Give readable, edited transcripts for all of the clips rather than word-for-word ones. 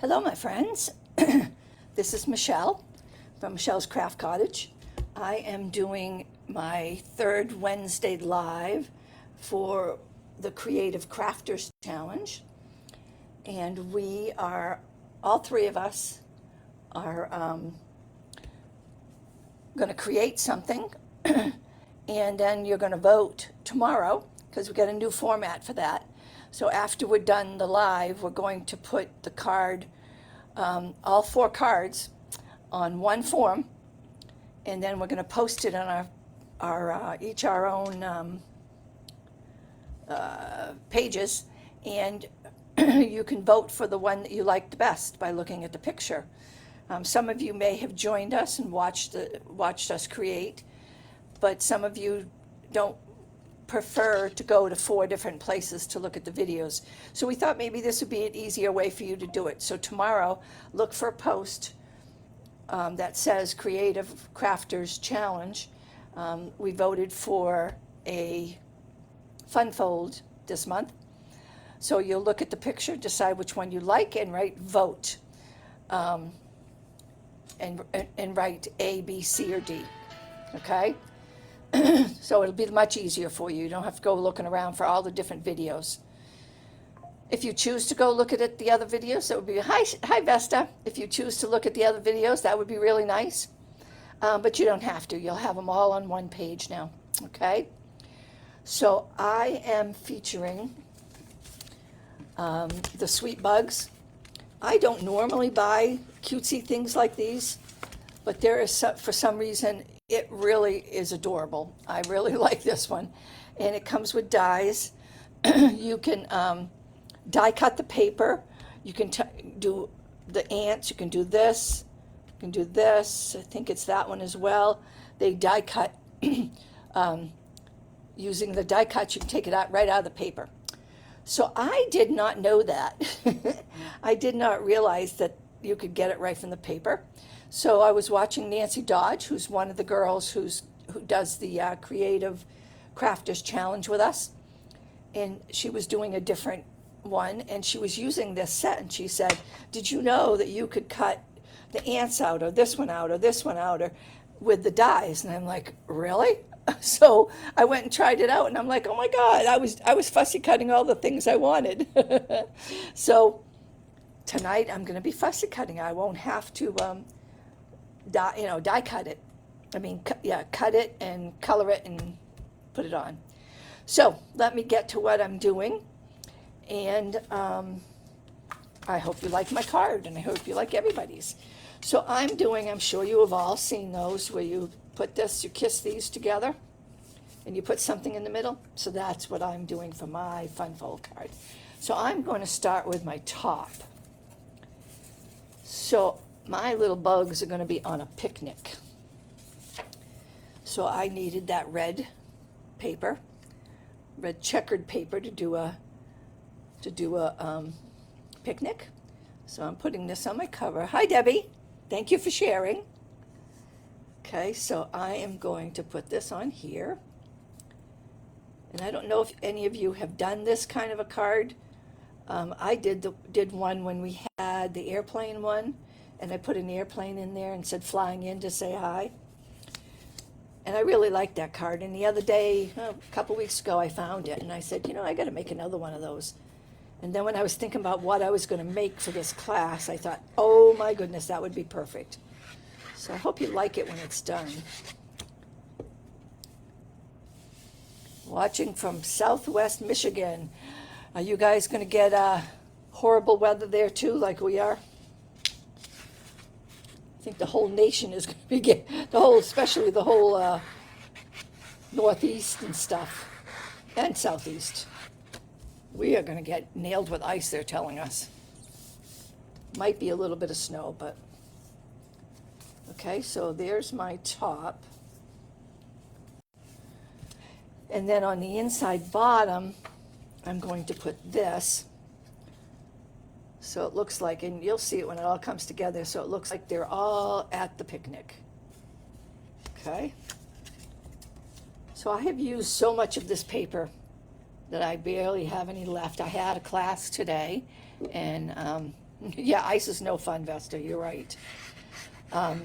Hello, my friends. This is Michelle from Michelle's Craft Cottage. I am doing my third Wednesday live for the Creative Crafters Challenge. And we are, all three of us are going to create something. And then you're going to vote tomorrow because we got a new format for that. So after we're done the live, we're going to put the card, all four cards, on one form, and then we're going to post it on our each our own pages, and you can vote for the one that you like the best by looking at the picture. Some of you may have joined us and watched us create, but some of you don't prefer to go to 4 different places to look at the videos. So we thought maybe this would be an easier way for you to do it. So tomorrow, look for a post that says Creative Crafters Challenge. We voted for a fun fold this month. So you'll look at the picture, decide which one you like, and write vote. And write A, B, C, or D. Okay? So it'll be much easier for you. You don't have to go looking around for all the different videos. If you choose to go look at the other videos, that would be, hi Vesta. If you choose to look at the other videos, that would be really nice. But you don't have to. You'll have them all on one page now. Okay? So I am featuring the Sweet Bugs. I don't normally buy cutesy things like these, but there is, for some reason, it really is adorable. I really like this one. And it comes with dies. You can die cut the paper. You can do the ants. You can do this. You can do this. I think it's that one as well. They die cut. Using the die cut, you can take it out right out of the paper. So I did not know that. I did not realize that you could get it right from the paper. So I was watching Nancy Dodge, who's one of the girls who does the Creative Crafters Challenge with us. And she was doing a different one, and she was using this set, and she said, did you know that you could cut the ants out, or this one out, or this one out, or with the dies? And I'm like, really? So I went and tried it out, and I'm like, oh my God, I was fussy cutting all the things I wanted. So tonight I'm going to be fussy cutting. I won't have to die cut it. I mean, cut it and color it and put it on. So let me get to what I'm doing, and I hope you like my card, and I hope you like everybody's. So I'm sure you have all seen those where you put this, you kiss these together, and you put something in the middle. So that's what I'm doing for my fun fold card. So I'm going to start with my top. So my little bugs are going to be on a picnic. So I needed that red paper, red checkered paper to do a picnic. So I'm putting this on my cover. Hi Debbie, thank you for sharing. Okay, so I am going to put this on here. And I don't know if any of you have done this kind of a card. I did one when we had the airplane one, and I put an airplane in there and said flying in to say hi. And I really liked that card. And the other day, a couple weeks ago, I found it, and I said, I got to make another one of those. And then when I was thinking about what I was going to make for this class, I thought, oh my goodness, that would be perfect. So I hope you like it when it's done. Watching from Southwest Michigan. Are you guys going to get horrible weather there too, like we are? I think the whole nation is going to be especially the whole Northeast and stuff, and Southeast. We are going to get nailed with ice, they're telling us. Might be a little bit of snow, but okay, so there's my top. And then on the inside bottom, I'm going to put this. So it looks like, and you'll see it when it all comes together, so it looks like they're all at the picnic. Okay? So I have used so much of this paper that I barely have any left. I had a class today, and Yeah, ice is no fun, Vesta. You're right. Um,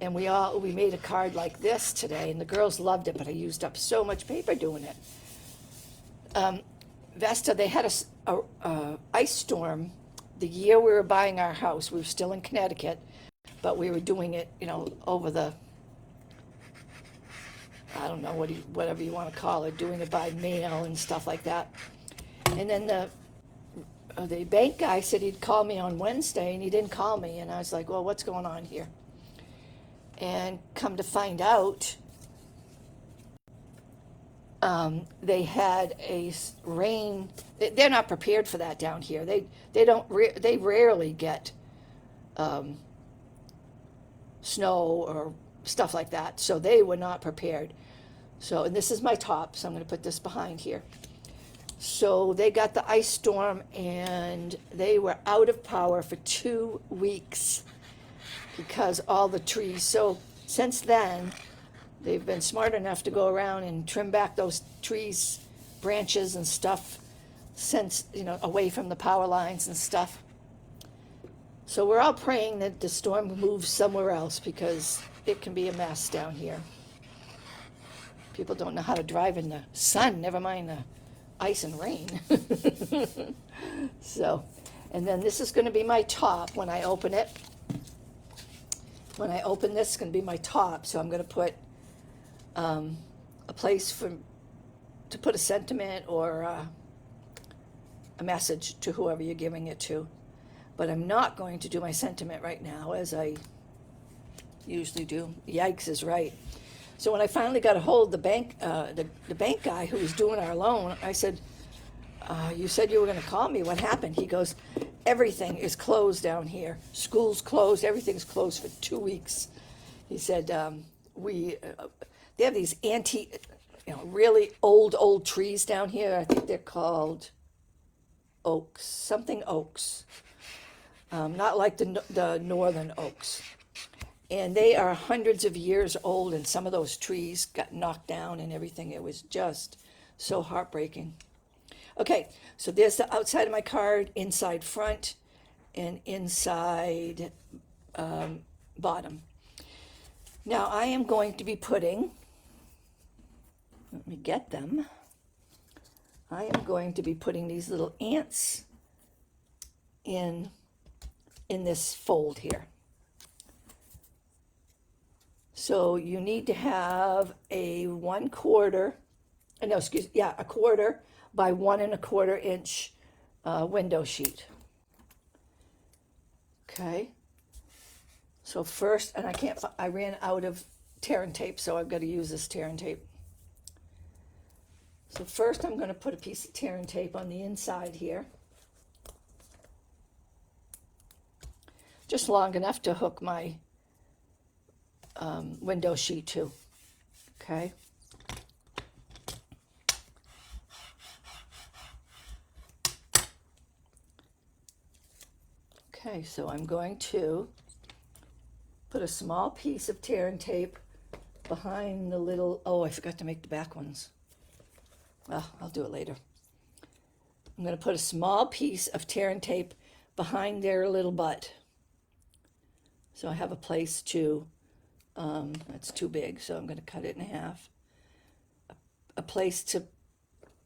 and we made a card like this today, and the girls loved it, but I used up so much paper doing it. Um, Vesta, they had a ice storm the year we were buying our house. We were still in Connecticut, but we were doing it, over the, I don't know, whatever you want to call it, doing it by mail and stuff like that. And then the bank guy said he'd call me on Wednesday, and he didn't call me. And I was like, well, what's going on here? And come to find out, they had a rain. They're not prepared for that down here. They rarely get snow or stuff like that. So they were not prepared. So, and this is my top, so I'm going to put this behind here. So they got the ice storm, and they were out of power for 2 weeks because all the trees. So since then, they've been smart enough to go around and trim back those trees, branches and stuff, since, away from the power lines and stuff. So we're all praying that the storm moves somewhere else, because it can be a mess down here. People don't know how to drive in the sun, never mind the ice and rain. So, and then this is going to be my top when I open it. When I open this, it's going to be my top. So I'm going to put a place to put a sentiment or a message to whoever you're giving it to. But I'm not going to do my sentiment right now, as I usually do. Yikes is right. So when I finally got a hold of the bank guy who was doing our loan, I said, you said you were going to call me. What happened? He goes, everything is closed down here. School's closed. Everything's closed for 2 weeks. He said, they have these antique, really old trees down here. I think they're called oaks, something oaks. Not like the northern oaks. And they are hundreds of years old, and some of those trees got knocked down and everything. It was just so heartbreaking. Okay, so there's the outside of my card, inside front, and inside bottom. Now I am going to be putting, let me get them. I am going to be putting these little ants in this fold here. So you need to have a 1/4, a quarter by 1 1/4 inch window sheet. Okay. So first, and I ran out of tear and tape, so I've got to use this tear and tape. So first I'm going to put a piece of tear and tape on the inside here. Just long enough to hook my window sheet to. Okay. Okay, so I'm going to put a small piece of tear and tape behind the little, I forgot to make the back ones. Well, I'll do it later. I'm going to put a small piece of tear and tape behind their little butt. So I have a place to, that's too big, so I'm going to cut it in half. A place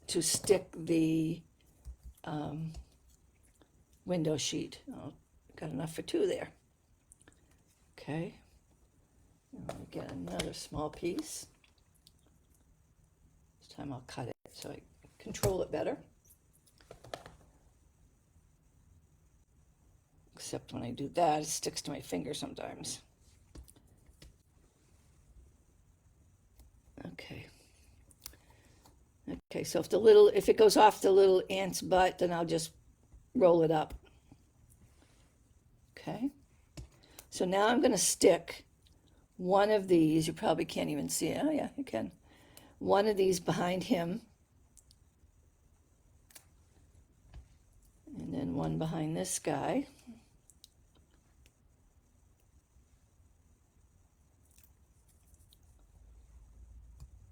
to stick the window sheet. Oh, got enough for 2 there. Okay. I'll get another small piece. This time I'll cut it so I control it better. Except when I do that, it sticks to my finger sometimes. Okay. Okay, so if it goes off the little ant's butt, then I'll just roll it up. Okay. So now I'm going to stick one of these. You probably can't even see it. Oh yeah, you can. One of these behind him. And then one behind this guy.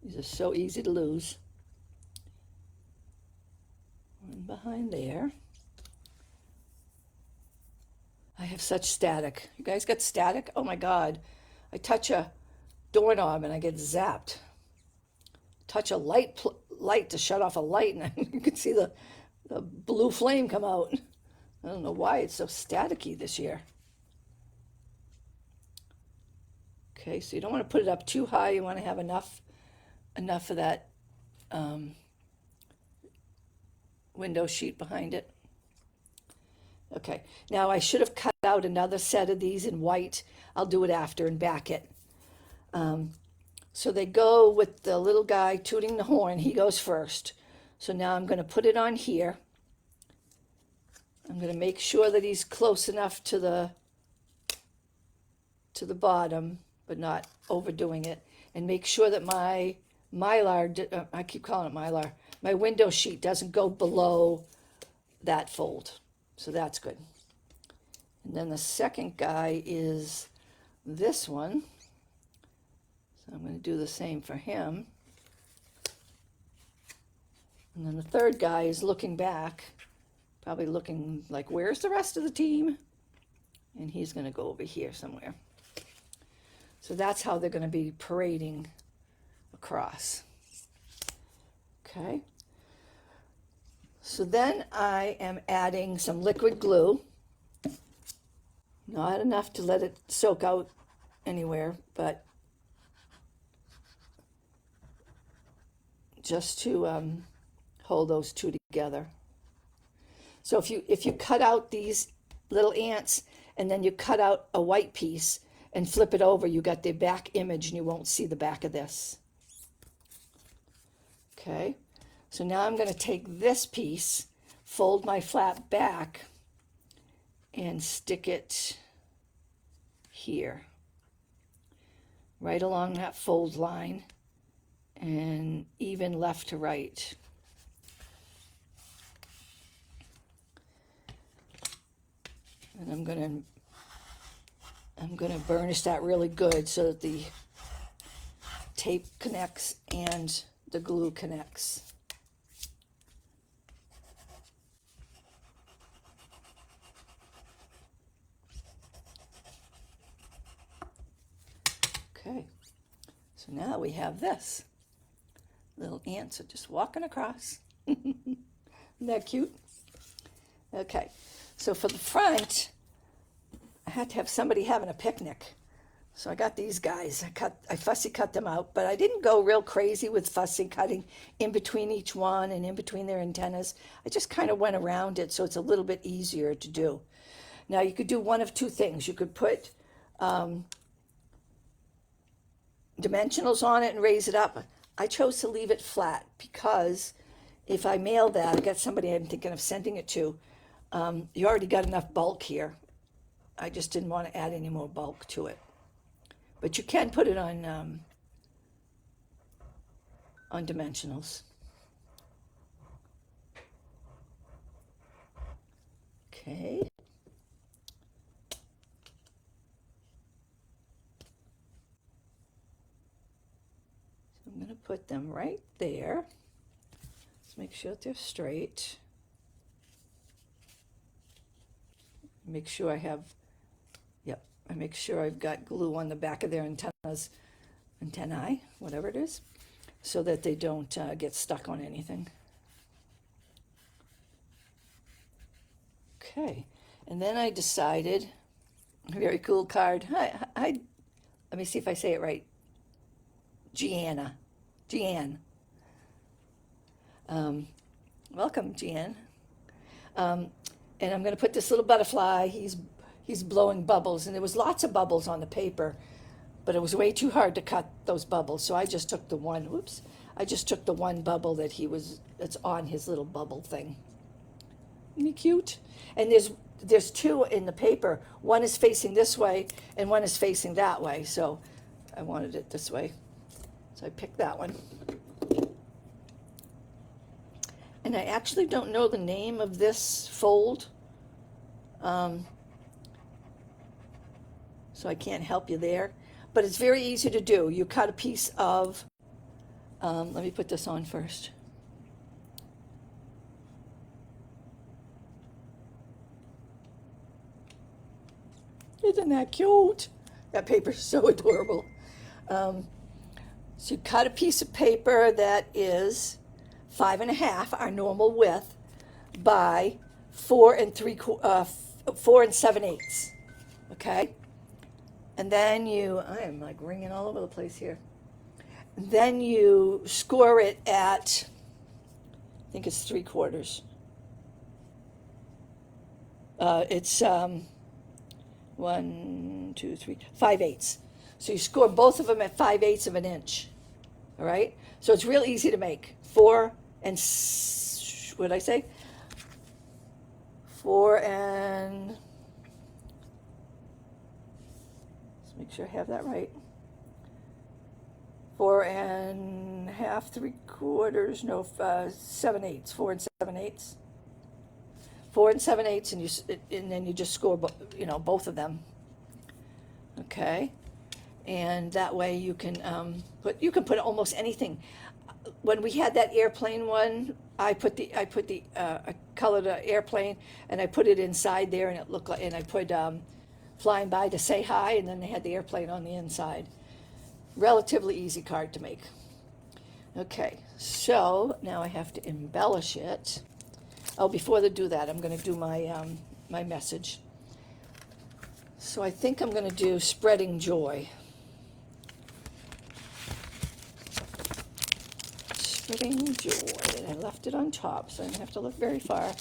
These are so easy to lose. One behind there. have such static. You guys got static? Oh my God. I touch a doorknob and I get zapped. Touch a light to shut off a light and you can see the blue flame come out. I don't know why it's so staticky this year. Okay, so you don't want to put it up too high. You want to have enough of that window sheet behind it. Okay, now I should have cut out another set of these in white. I'll do it after and back it. So they go with the little guy tooting the horn. He goes first. So now I'm going to put it on here. I'm going to make sure that he's close enough to the bottom, but not overdoing it. And make sure that my mylar, I keep calling it mylar, my window sheet doesn't go below that fold. So that's good. And then the second guy is this one. So I'm going to do the same for him. And then the third guy is looking back, probably looking like, where's the rest of the team? And he's going to go over here somewhere. So that's how they're going to be parading across. Okay. So then I am adding some liquid glue. Not enough to let it soak out anywhere, but just to hold those two together. So if you cut out these little ants and then you cut out a white piece and flip it over, you got the back image and you won't see the back of this. Okay, so now I'm going to take this piece, fold my flap back, and stick it here, right along that fold line, and even left to right. And I'm gonna burnish that really good so that the tape connects and the glue connects. Okay, so now we have this. Little ants are just walking across. Isn't that cute? Okay, so for the front, I had to have somebody having a picnic. So I got these guys. I fussy cut them out, but I didn't go real crazy with fussy cutting in between each one and in between their antennas. I just kind of went around it so it's a little bit easier to do. Now you could do one of two things. You could put dimensionals on it and raise it up. I chose to leave it flat because if I mail that, I got somebody I'm thinking of sending it to, you already got enough bulk here. I just didn't want to add any more bulk to it. But you can put it on dimensionals. Okay. So I'm going to put them right there. Let's make sure that they're straight. Make sure I have, I make sure I've got glue on the back of their antennae, whatever it is, so that they don't get stuck on anything. Okay, and then I decided, a very cool card. Let me see if I say it right. Jeanne. Welcome, Jeanne. And I'm going to put this little butterfly. He's blowing bubbles, and there was lots of bubbles on the paper, but it was way too hard to cut those bubbles. So I just took the one. I just took the one bubble that's on his little bubble thing. Isn't he cute? And there's two in the paper. One is facing this way, and one is facing that way. So I wanted it this way, so I picked that one. And I actually don't know the name of this fold, so I can't help you there. But it's very easy to do. You cut a piece of, let me put this on first. Isn't that cute? That paper's so adorable. So you cut a piece of paper that is 5.5, our normal width, by 4 7/8. Okay? And then I am like ringing all over the place here. Then you score it at, I think it's 3/4. It's 1, 2, 3, 5/8. So you score both of them at 5/8 of an inch. All right? So it's real easy to make. What did I say? 4 and, let's make sure I have that right. 4.5, 3/4, no, 7/8, 4 7/8. 4 7/8, and then you just score, both of them. Okay, and that way you can put almost anything. When we had that airplane one, I colored an airplane and I put it inside there, and it looked like, and I put flying by to say hi, and then they had the airplane on the inside. Relatively easy card to make. Okay, so now I have to embellish it. Oh, before they do that, I'm going to do my message. So I think I'm going to do spreading joy. Spreading joy. And I left it on top, so I don't have to look very far.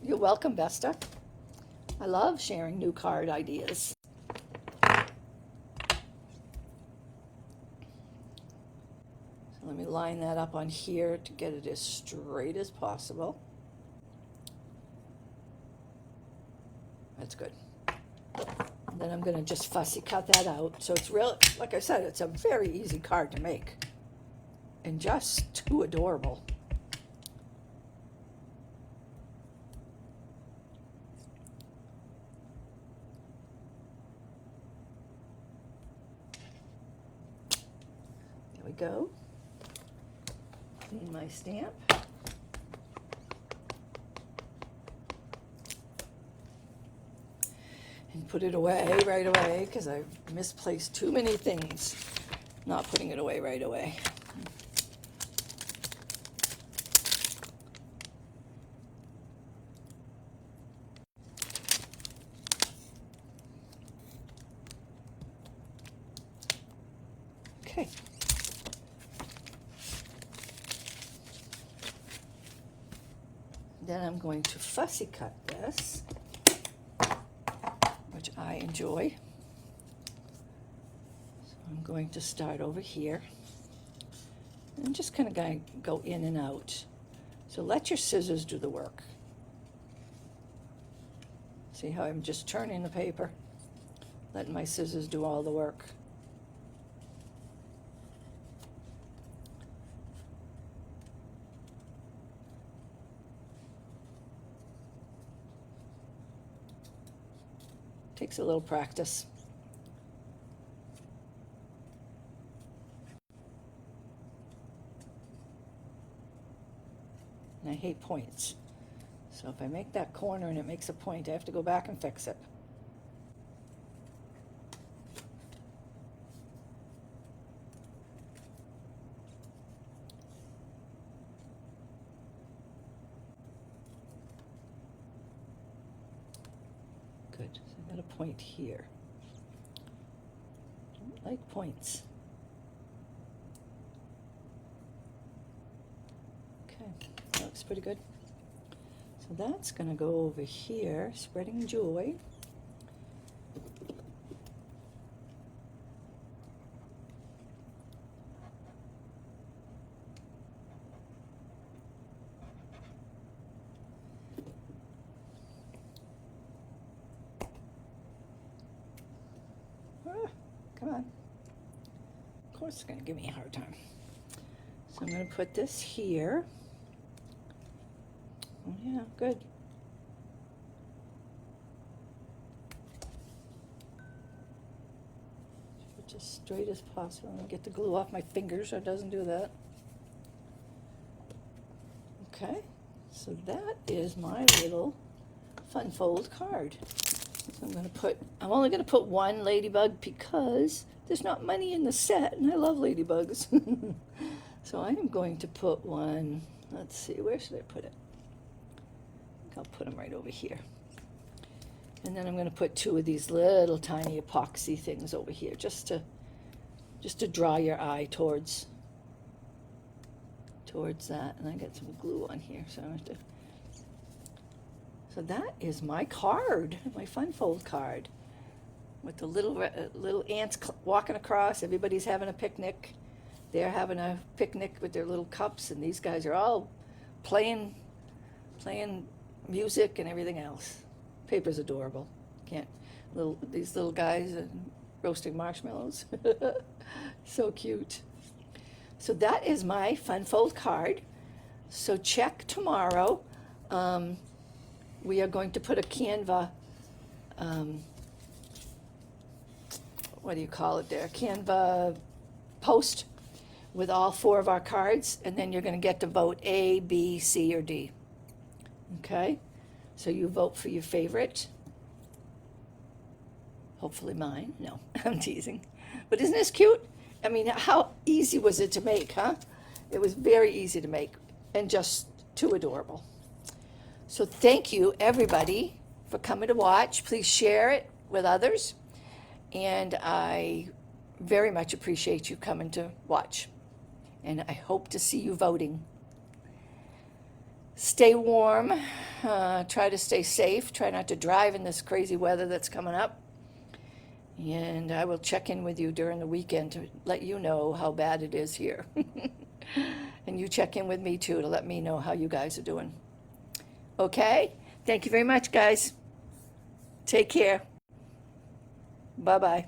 You're welcome, Vesta. I love sharing new card ideas. Let me line that up on here to get it as straight as possible. That's good. And then I'm going to just fussy cut that out. So it's real, like I said, it's a very easy card to make. And just too adorable. There we go. Clean my stamp. And put it away right away, because I misplaced too many things. Not putting it away right away. Okay. Then I'm going to fussy cut this, which I enjoy. So I'm going to start over here and just kind of go in and out. So let your scissors do the work. See how I'm just turning the paper, letting my scissors do all the work. Takes a little practice. And I hate points. So if I make that corner and it makes a point, I have to go back and fix it. Good. So I got a point here. Don't like points. Okay, that looks pretty good. So that's going to go over here, spreading joy. Come on. Of course it's going to give me a hard time. So I'm going to put this here. Oh yeah, good. Just straight as possible. And get the glue off my fingers so it doesn't do that. Okay, so that is my little fun fold card. So I'm only going to put one ladybug because there's not many in the set, and I love ladybugs. So I am going to put one, let's see, where should I put it? I think I'll put them right over here. And then I'm going to put two of these little tiny epoxy things over here, just to draw your eye towards that. And I got some glue on here, so I have to. So that is my card, my fun fold card, with the little ants walking across. Everybody's having a picnic. They're having a picnic with their little cups, and these guys are all playing music and everything else. Paper's adorable. These little guys roasting marshmallows. So cute. So that is my fun fold card. So check tomorrow. We are going to put a Canva, what do you call it there? Canva post with all 4 of our cards, and then you're going to get to vote A, B, C, or D. Okay? So you vote for your favorite. Hopefully mine. No, I'm teasing. But isn't this cute? I mean, how easy was it to make, huh? It was very easy to make and just too adorable. So thank you, everybody, for coming to watch. Please share it with others. And I very much appreciate you coming to watch. And I hope to see you voting. Stay warm. Try to stay safe. Try not to drive in this crazy weather that's coming up. And I will check in with you during the weekend to let you know how bad it is here. And you check in with me, too, to let me know how you guys are doing. Okay? Thank you very much, guys. Take care. Bye-bye.